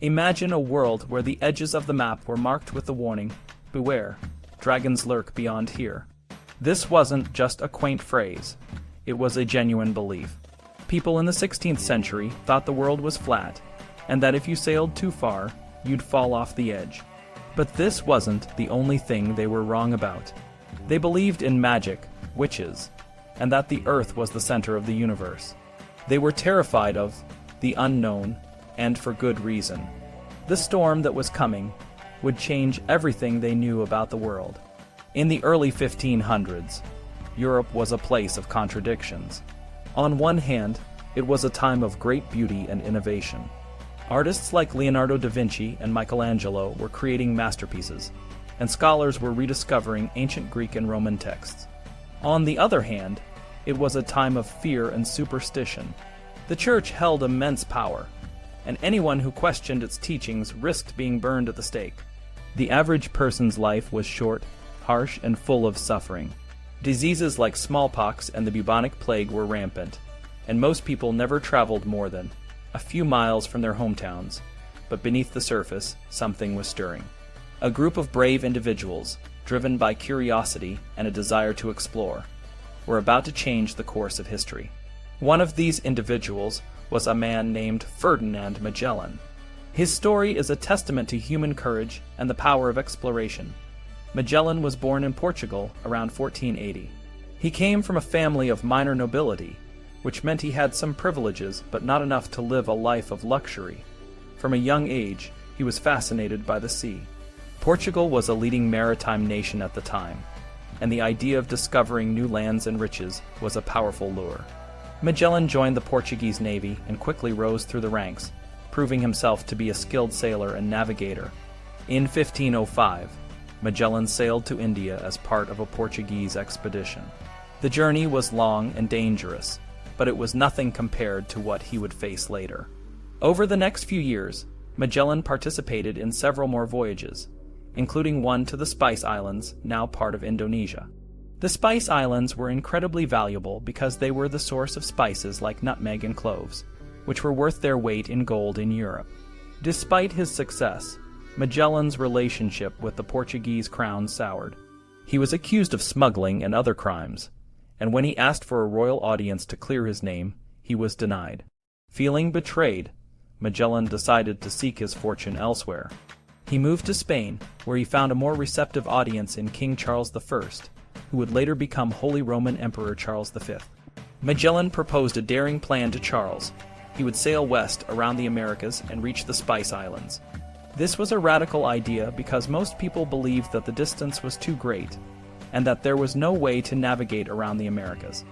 Imagine a world where the edges of the map were marked with the warning, "Beware, dragons lurk beyond here." This wasn't just a quaint phrase. It was a genuine belief. People in the 16th century thought the world was flat, and that if you sailed too far, you'd fall off the edge. But this wasn't the only thing they were wrong about. They believed in magic, witches, and that the Earth was the center of the universe. They were terrified of the unknown, and for good reason. The storm that was coming would change everything they knew about the world. In the early 1500s, Europe was a place of contradictions. On one hand, it was a time of great beauty and innovation. Artists like Leonardo da Vinci and Michelangelo were creating masterpieces, and scholars were rediscovering ancient Greek and Roman texts. On the other hand, it was a time of fear and superstition. The church held immense power, and anyone who questioned its teachings risked being burned at the stake. The average person's life was short, harsh, and full of suffering. Diseases like smallpox and the bubonic plague were rampant, and most people never traveled more than a few miles from their hometowns, but beneath the surface, something was stirring. A group of brave individuals, driven by curiosity and a desire to explore, were about to change the course of history. One of these individuals was a man named Ferdinand Magellan. His story is a testament to human courage and the power of exploration. Magellan was born in Portugal around 1480. He came from a family of minor nobility, which meant he had some privileges but not enough to live a life of luxury. From a young age, he was fascinated by the sea. Portugal was a leading maritime nation at the time, and the idea of discovering new lands and riches was a powerful lure. Magellan joined the Portuguese navy and quickly rose through the ranks, proving himself to be a skilled sailor and navigator. In 1505, Magellan sailed to India as part of a Portuguese expedition. The journey was long and dangerous, but it was nothing compared to what he would face later. Over the next few years, Magellan participated in several more voyages, including one to the Spice Islands, now part of Indonesia. The Spice Islands were incredibly valuable because they were the source of spices like nutmeg and cloves, which were worth their weight in gold in Europe. Despite his success, Magellan's relationship with the Portuguese crown soured. He was accused of smuggling and other crimes, and when he asked for a royal audience to clear his name, he was denied. Feeling betrayed, Magellan decided to seek his fortune elsewhere. He moved to Spain, where he found a more receptive audience in King Charles I, who would later become Holy Roman Emperor Charles V. Magellan proposed a daring plan to Charles. He would sail west around the Americas and reach the Spice Islands. This was a radical idea because most people believed that the distance was too great, and that there was no way to navigate around the Americas.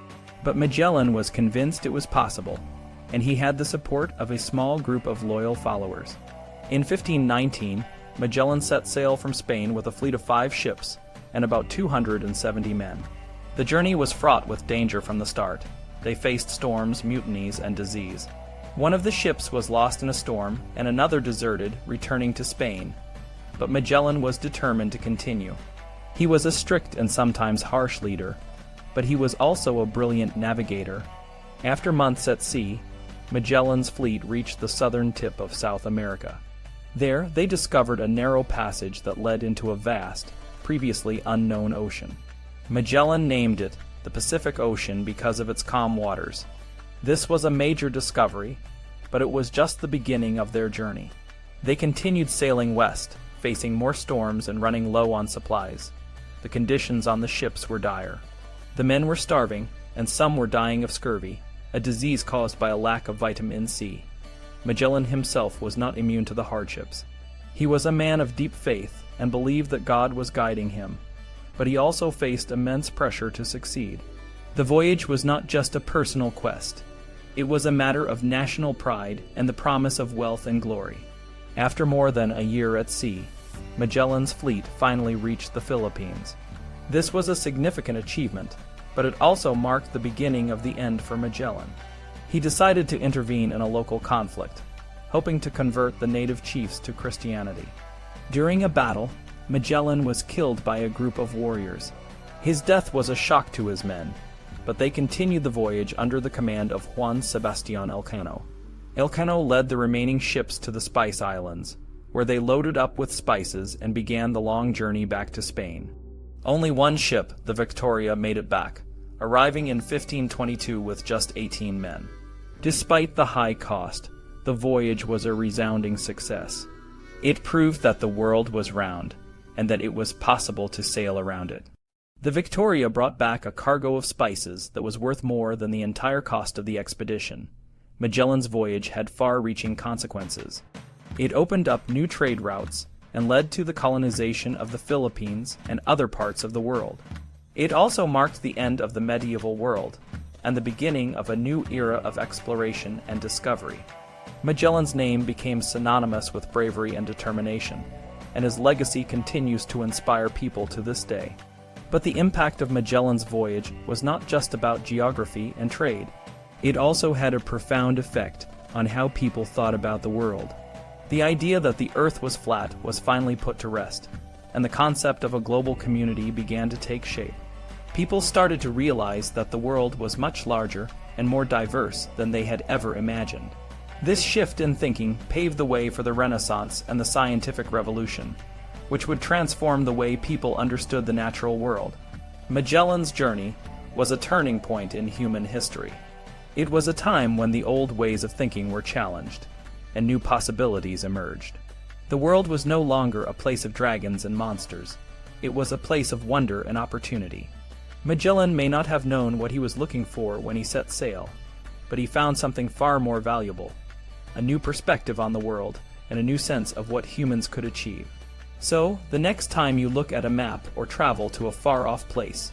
But Magellan was convinced it was possible, and he had the support of a small group of loyal followers. In 1519, Magellan set sail from Spain with a fleet of 5 ships and about 270 men. The journey was fraught with danger from the start. They faced storms, mutinies, and disease. One of the ships was lost in a storm, and another deserted, returning to Spain. But Magellan was determined to continue. He was a strict and sometimes harsh leader, but he was also a brilliant navigator. After months at sea, Magellan's fleet reached the southern tip of South America. There, they discovered a narrow passage that led into a vast, previously unknown ocean. Magellan named it the Pacific Ocean because of its calm waters. This was a major discovery, but it was just the beginning of their journey. They continued sailing west, facing more storms and running low on supplies. The conditions on the ships were dire. The men were starving, and some were dying of scurvy, a disease caused by a lack of vitamin C. Magellan himself was not immune to the hardships. He was a man of deep faith and believed that God was guiding him, but he also faced immense pressure to succeed. The voyage was not just a personal quest. It was a matter of national pride and the promise of wealth and glory. After more than a year at sea, Magellan's fleet finally reached the Philippines. This was a significant achievement, but it also marked the beginning of the end for Magellan. He decided to intervene in a local conflict, hoping to convert the native chiefs to Christianity. During a battle, Magellan was killed by a group of warriors. His death was a shock to his men, but they continued the voyage under the command of Juan Sebastián Elcano. Elcano led the remaining ships to the Spice Islands, where they loaded up with spices and began the long journey back to Spain. Only one ship, the Victoria, made it back, arriving in 1522 with just 18 men. Despite the high cost, the voyage was a resounding success. It proved that the world was round, and that it was possible to sail around it. The Victoria brought back a cargo of spices that was worth more than the entire cost of the expedition. Magellan's voyage had far-reaching consequences. It opened up new trade routes and led to the colonization of the Philippines and other parts of the world. It also marked the end of the medieval world and the beginning of a new era of exploration and discovery. Magellan's name became synonymous with bravery and determination, and his legacy continues to inspire people to this day. But the impact of Magellan's voyage was not just about geography and trade. It also had a profound effect on how people thought about the world. The idea that the Earth was flat was finally put to rest, and the concept of a global community began to take shape. People started to realize that the world was much larger and more diverse than they had ever imagined. This shift in thinking paved the way for the Renaissance and the scientific revolution, which would transform the way people understood the natural world. Magellan's journey was a turning point in human history. It was a time when the old ways of thinking were challenged, and new possibilities emerged. The world was no longer a place of dragons and monsters. It was a place of wonder and opportunity. Magellan may not have known what he was looking for when he set sail, but he found something far more valuable: a new perspective on the world and a new sense of what humans could achieve. So, the next time you look at a map or travel to a far-off place,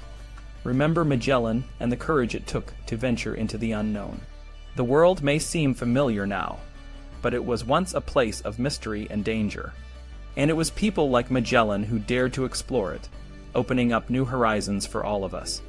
remember Magellan and the courage it took to venture into the unknown. The world may seem familiar now, but it was once a place of mystery and danger. And it was people like Magellan who dared to explore it, opening up new horizons for all of us.